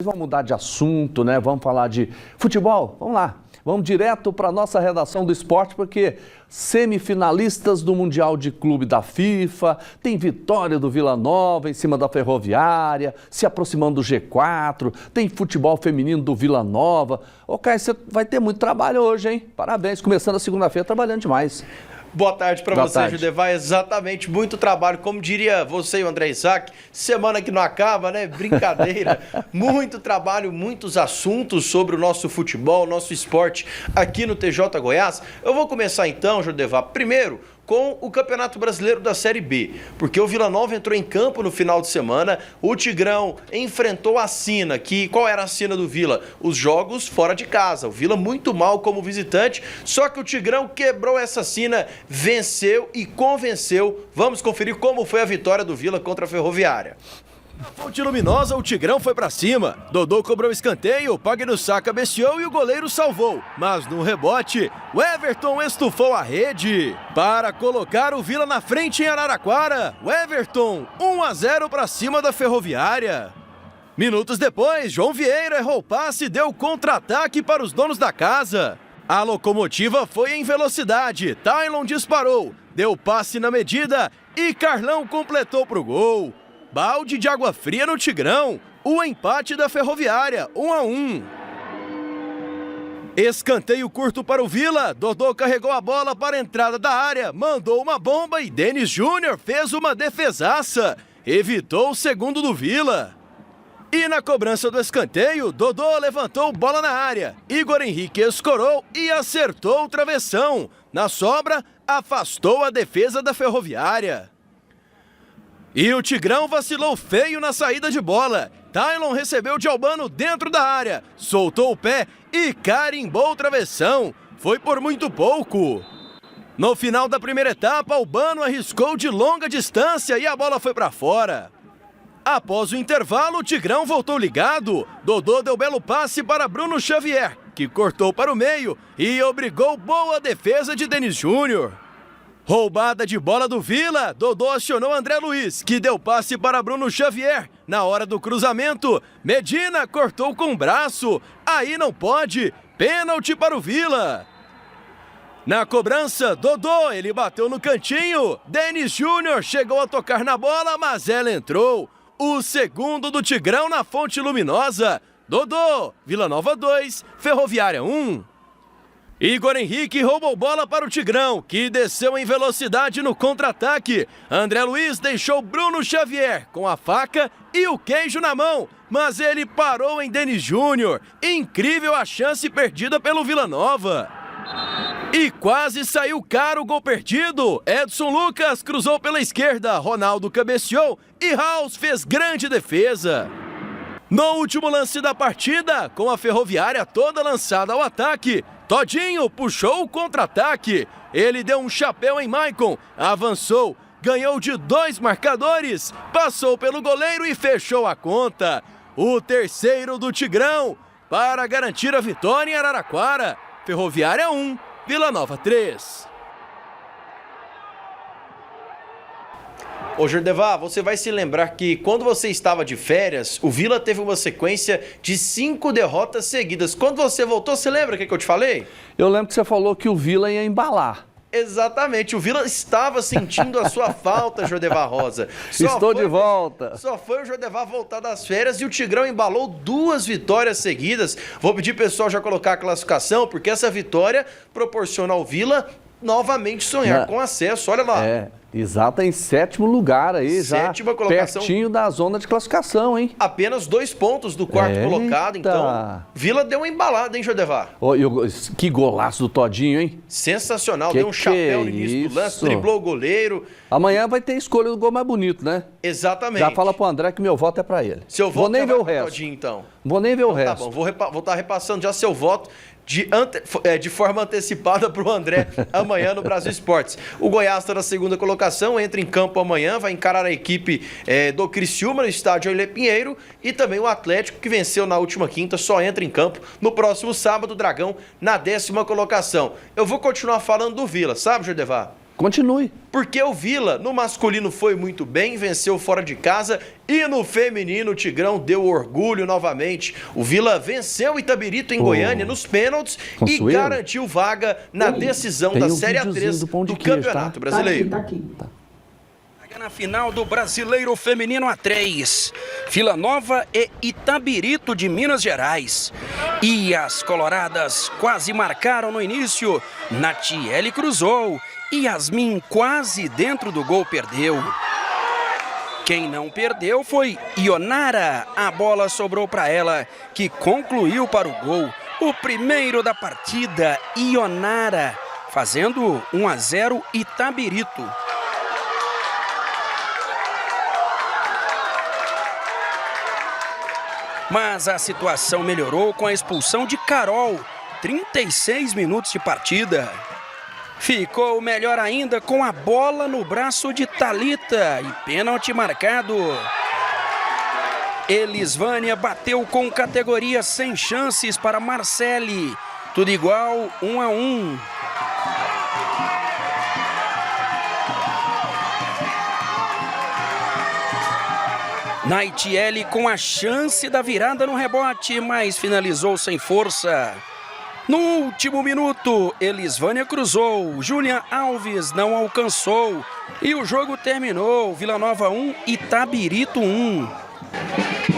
Vamos mudar de assunto, né? Vamos falar de futebol? Vamos lá. Vamos direto para a nossa redação do esporte, porque semifinalistas do Mundial de Clube da FIFA, tem vitória do Vila Nova em cima da Ferroviária, se aproximando do G4, tem futebol feminino do Vila Nova. Ô, Caio, você vai ter muito trabalho hoje, hein? Parabéns, começando a segunda-feira, trabalhando demais. Boa tarde para você, Judevá. Exatamente, muito trabalho. Como diria você e o André Isaac, semana que não acaba, né? Brincadeira. Muito trabalho, muitos assuntos sobre o nosso futebol, nosso esporte aqui no TJ Goiás. Eu vou começar então, Judevá, primeiro com o Campeonato Brasileiro da Série B, porque o Vila Nova entrou em campo no final de semana, o Tigrão enfrentou a sina, qual era a sina do Vila? Os jogos fora de casa, o Vila muito mal como visitante, só que o Tigrão quebrou essa sina, venceu e convenceu. Vamos conferir como foi a vitória do Vila contra a Ferroviária. Na Fonte Luminosa, o Tigrão foi pra cima. Dodô cobrou escanteio, Pagnussá cabeceou e o goleiro salvou. Mas no rebote, o Everton estufou a rede para colocar o Vila na frente em Araraquara. O Everton, 1-0 pra cima da Ferroviária. Minutos depois, João Vieira errou o passe e deu contra-ataque para os donos da casa. A locomotiva foi em velocidade, Tailon disparou, deu passe na medida e Carlão completou pro gol. Balde de água fria no Tigrão, o empate da Ferroviária, 1-1. Escanteio curto para o Vila, Dodô carregou a bola para a entrada da área, mandou uma bomba e Denis Júnior fez uma defesaça, evitou o segundo do Vila. E na cobrança do escanteio, Dodô levantou bola na área, Igor Henrique escorou e acertou o travessão. Na sobra, afastou a defesa da Ferroviária. E o Tigrão vacilou feio na saída de bola. Tailon recebeu de Albano dentro da área, soltou o pé e carimbou o travessão. Foi por muito pouco. No final da primeira etapa, Albano arriscou de longa distância e a bola foi para fora. Após o intervalo, o Tigrão voltou ligado. Dodô deu belo passe para Bruno Xavier, que cortou para o meio e obrigou boa defesa de Denis Júnior. Roubada de bola do Vila, Dodô acionou André Luiz, que deu passe para Bruno Xavier. Na hora do cruzamento, Medina cortou com o braço, aí não pode, pênalti para o Vila. Na cobrança, Dodô, ele bateu no cantinho, Denis Júnior chegou a tocar na bola, mas ela entrou. O segundo do Tigrão na Fonte Luminosa, Dodô, Vila Nova 2, Ferroviária 1. Igor Henrique roubou bola para o Tigrão, que desceu em velocidade no contra-ataque. André Luiz deixou Bruno Xavier com a faca e o queijo na mão, mas ele parou em Denis Júnior. Incrível a chance perdida pelo Vila Nova. E quase saiu caro o gol perdido. Edson Lucas cruzou pela esquerda, Ronaldo cabeceou e Raus fez grande defesa. No último lance da partida, com a Ferroviária toda lançada ao ataque, Todinho puxou o contra-ataque, ele deu um chapéu em Maicon, avançou, ganhou de 2 marcadores, passou pelo goleiro e fechou a conta. O terceiro do Tigrão, para garantir a vitória em Araraquara. Ferroviária 1, Vila Nova 3. Ô Jordevá, você vai se lembrar que quando você estava de férias, o Vila teve uma sequência de 5 derrotas seguidas. Quando você voltou, você lembra o que eu te falei? Eu lembro que você falou que o Vila ia embalar. Exatamente, o Vila estava sentindo a sua falta, Jordevá Rosa. Estou de volta. Só foi o Jordevá voltar das férias e o Tigrão embalou 2 vitórias seguidas. Vou pedir pro pessoal já colocar a classificação, porque essa vitória proporciona ao Vila novamente sonhar com acesso, olha lá. Exato, em 7º lugar aí, já colocação, pertinho da zona de classificação, hein? Apenas 2 pontos do 4º colocado, então Vila deu uma embalada, hein, Jordevá? Que golaço do Todinho, hein? Sensacional, deu um chapéu no início do lance, driblou o goleiro. Amanhã vai ter escolha do gol mais bonito, né? Exatamente. Já fala pro André que meu voto é pra ele. Seu voto vou nem ver o resto. Todinho, então. Vou nem ver o resto. Tá bom, vou estar repassando já seu voto de forma antecipada para o André amanhã no Brasil Esportes. O Goiás está na 2ª colocação, entra em campo amanhã, vai encarar a equipe do Criciúma no estádio Oilê Pinheiro e também o Atlético, que venceu na última quinta, só entra em campo no próximo sábado, o Dragão na 10ª colocação. Eu vou continuar falando do Vila, sabe, Jordevá? Continue. Porque o Vila, no masculino, foi muito bem, venceu fora de casa, e no feminino o Tigrão deu orgulho novamente. O Vila venceu o Itabirito em Goiânia nos pênaltis e garantiu vaga na decisão da Série A3 do Campeonato Brasileiro. Tá aqui. Na final do Brasileiro Feminino A3, Vila Nova e Itabirito de Minas Gerais. E as coloradas quase marcaram no início. Natiele cruzou e Yasmin quase dentro do gol perdeu. Quem não perdeu foi Ionara. A bola sobrou para ela, que concluiu para o gol. O primeiro da partida, Ionara, fazendo 1-0 Itabirito. Mas a situação melhorou com a expulsão de Carol, 36 minutos de partida. Ficou melhor ainda com a bola no braço de Thalita e pênalti marcado. Elisvânia bateu com categoria sem chances para Marcele. Tudo igual, 1-1. Naitiele com a chance da virada no rebote, mas finalizou sem força. No último minuto, Elisvânia cruzou, Júlia Alves não alcançou e o jogo terminou. Vila Nova 1, Itabirito 1.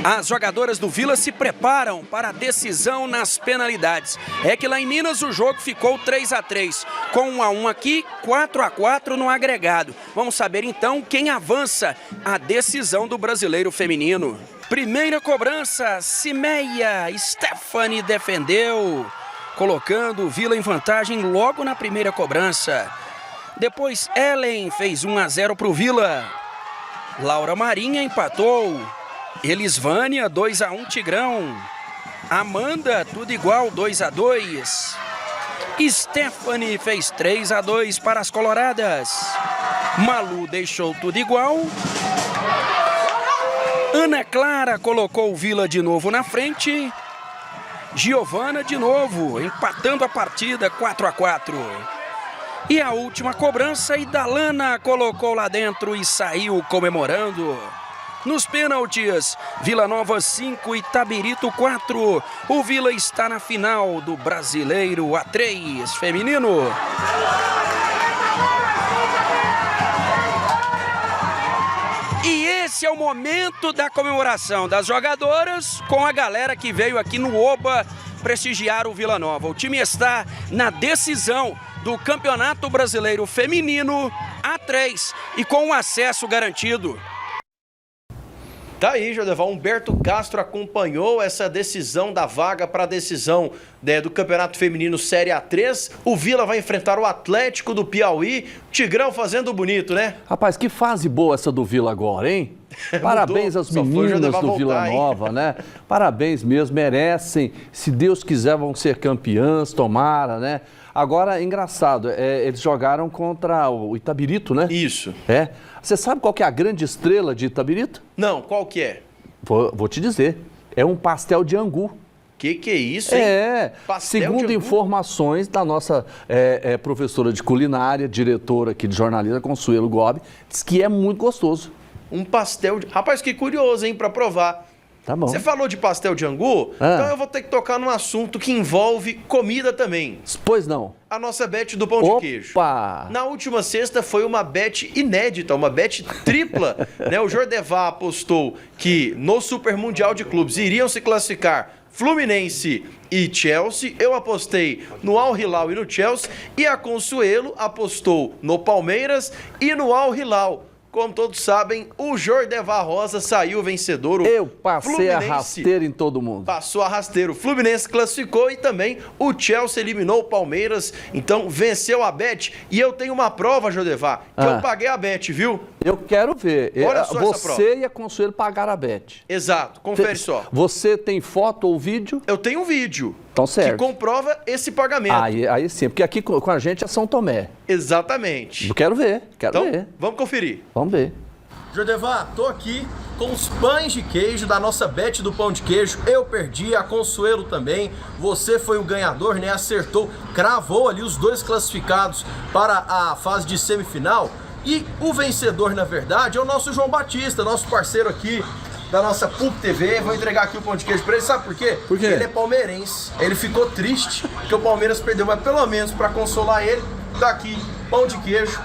As jogadoras do Vila se preparam para a decisão nas penalidades. É que lá em Minas o jogo ficou 3-3, com 1-1 aqui, 4-4 no agregado. Vamos saber então quem avança a decisão do Brasileiro Feminino. Primeira cobrança, Cimeia, Stephanie defendeu, colocando o Vila em vantagem logo na primeira cobrança. Depois Ellen fez 1-0 para o Vila. Laura Marinha empatou. Elisvânia, 2-1 Tigrão. Amanda, tudo igual, 2-2. Stephanie fez 3-2 para as coloradas. Malu deixou tudo igual. Ana Clara colocou o Vila de novo na frente. Giovana de novo, empatando a partida, 4-4. E a última cobrança, Idalana colocou lá dentro e saiu comemorando. Nos pênaltis, Vila Nova 5, Itabirito 4. O Vila está na final do Brasileiro A3 feminino. E esse é o momento da comemoração das jogadoras com a galera que veio aqui no Oba prestigiar o Vila Nova. O time está na decisão do Campeonato Brasileiro Feminino A3 e com o acesso garantido. Tá aí, Jodeval. Humberto Castro acompanhou essa decisão da vaga para a decisão do Campeonato Feminino Série A3. O Vila vai enfrentar o Atlético do Piauí. Tigrão fazendo bonito, né? Rapaz, que fase boa essa do Vila agora, hein? Parabéns aos meninos do Vila Nova, né? Parabéns mesmo, merecem. Se Deus quiser, vão ser campeãs, tomara, né? Agora, engraçado, eles jogaram contra o Itabirito, né? Isso. Você sabe qual que é a grande estrela de Itabirito? Não, qual que é? Vou te dizer. É um pastel de angu. Que é isso, hein? Segundo informações da nossa professora de culinária, diretora aqui de jornalismo, Consuelo Gobi, diz que é muito gostoso. Um pastel de... Rapaz, que curioso, hein, para provar. Tá bom. Você falou de pastel de angu, então eu vou ter que tocar num assunto que envolve comida também. Pois não. A nossa bet do pão de queijo. Na última sexta foi uma bet inédita, uma bet tripla. Né? O Jordevá apostou que no Super Mundial de Clubes iriam se classificar Fluminense e Chelsea. Eu apostei no Al Hilal e no Chelsea. E a Consuelo apostou no Palmeiras e no Al Hilal. Como todos sabem, o Jordevá Rosa saiu vencedor. Eu passei a rasteira em todo mundo. Passou a rasteira. O Fluminense classificou e também o Chelsea eliminou o Palmeiras. Então venceu a bet. E eu tenho uma prova, Jordevá, que eu paguei a bet, viu? Eu quero ver. Olha só essa prova. Você e a Consuelo pagaram a bet. Exato. Confere só. Você tem foto ou vídeo? Eu tenho um vídeo. Então, certo. Que comprova esse pagamento. Aí sim, porque aqui com a gente é São Tomé. Exatamente. Eu quero ver, Então, vamos conferir. Vamos ver. Jodevar, tô aqui com os pães de queijo da nossa bet do pão de queijo. Eu perdi, a Consuelo também. Você foi o ganhador, né? Acertou, cravou ali os dois classificados para a fase de semifinal. E o vencedor, na verdade, é o nosso João Batista, nosso parceiro aqui da nossa PUC TV. Vou entregar aqui o pão de queijo pra ele, sabe por quê? Por quê? Ele é palmeirense. Ele ficou triste porque o Palmeiras perdeu, mas pelo menos para consolar ele, tá aqui, pão de queijo.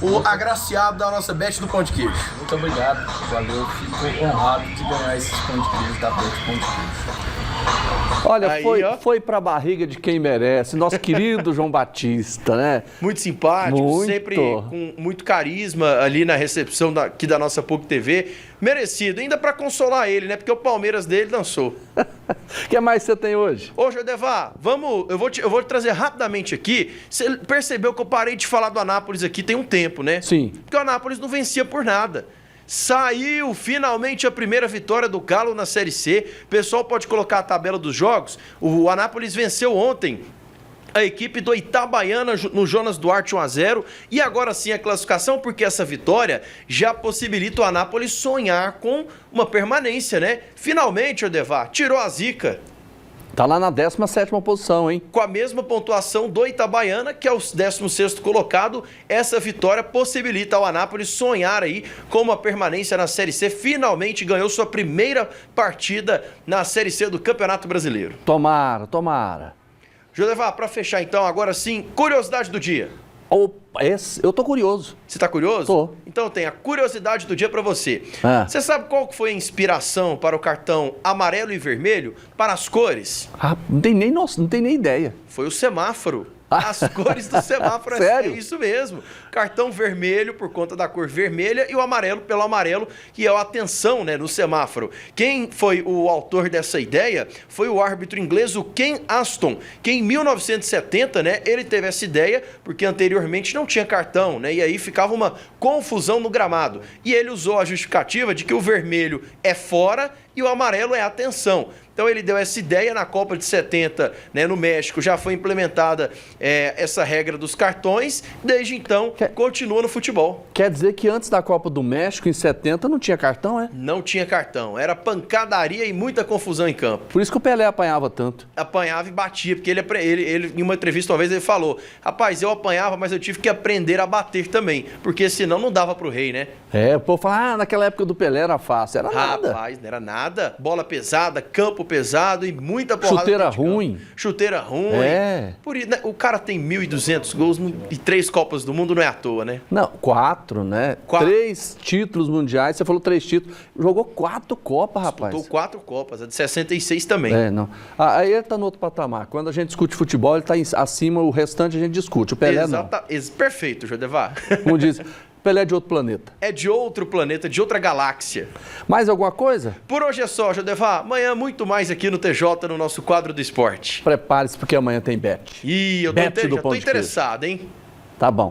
O agraciado da nossa bet do pão de queijo. Muito obrigado, valeu, fico honrado de ganhar esses pão de queijo da bet Pão de Queijo. Olha, Aí, foi pra barriga de quem merece, nosso querido João Batista, né? Muito simpático, Muito. sempre com muito carisma ali na recepção aqui da nossa PUC TV. Merecido, ainda para consolar ele, né? Porque o Palmeiras dele dançou. O que mais você tem hoje? Ô, Jodevar, eu vou te trazer rapidamente aqui. Você percebeu que eu parei de falar do Anápolis aqui tem um tempo, né? Sim. Porque o Anápolis não vencia por nada. Saiu finalmente a primeira vitória do Galo na Série C. O pessoal pode colocar a tabela dos jogos. O Anápolis venceu ontem a equipe do Itabaiana no Jonas Duarte 1-0, e agora sim a classificação, porque essa vitória já possibilita o Anápolis sonhar com uma permanência, né? Finalmente, Jodevar, tirou a zica. Tá lá na 17ª posição, hein? Com a mesma pontuação do Itabaiana, que é o 16º colocado, essa vitória possibilita ao Anápolis sonhar aí com uma permanência na Série C. Finalmente ganhou sua primeira partida na Série C do Campeonato Brasileiro. Tomara, tomara. Jodevar, para fechar então, agora sim, curiosidade do dia. Opa, eu tô curioso. Você tá curioso? Tô. Então tem a curiosidade do dia para você. Ah. Você sabe qual que foi a inspiração para o cartão amarelo e vermelho para as cores? Ah, não tem nem ideia. Foi o semáforo. As cores do semáforo. Sério? É isso mesmo. Cartão vermelho por conta da cor vermelha e o amarelo pelo amarelo, que é a atenção, né, no semáforo. Quem foi o autor dessa ideia foi o árbitro inglês, o Ken Aston, que em 1970, né, ele teve essa ideia porque anteriormente não tinha cartão, né, e aí ficava uma confusão no gramado. E ele usou a justificativa de que o vermelho é fora e o amarelo é atenção. Então ele deu essa ideia na Copa de 70, né, no México, já foi implementada essa regra dos cartões, desde então continua no futebol. Quer dizer que antes da Copa do México, em 70, não tinha cartão, é? Não tinha cartão, era pancadaria e muita confusão em campo. Por isso que o Pelé apanhava tanto. Apanhava e batia, porque ele em uma entrevista uma vez ele falou: rapaz, eu apanhava, mas eu tive que aprender a bater também, porque senão não dava pro rei, né? É, o povo fala, naquela época do Pelé era fácil, era nada. Rapaz, não era nada. Bola pesada, campo pesado e muita porrada. Chuteira dentro de campo. ruim. Chuteira ruim. É. Por isso, né, o cara tem 1.200 gols e 3 Copas do Mundo, não é à toa, né? Não, 4, né? 4. 3 títulos mundiais, você falou 3 títulos. Jogou 4 Copas, rapaz. Disputou 4 Copas, a de 66 também. É, não. Aí ele tá no outro patamar. Quando a gente discute futebol, ele tá acima, o restante a gente discute. O Pelé não. Perfeito, Jodevar. Como diz, Pelé é de outro planeta. É de outro planeta, de outra galáxia. Mais alguma coisa? Por hoje é só, Jodevar. Amanhã muito mais aqui no TJ, no nosso quadro do esporte. Prepare-se, porque amanhã tem bet. Ih, eu Bet do já Pão tô de interessado, hein? Tá bom.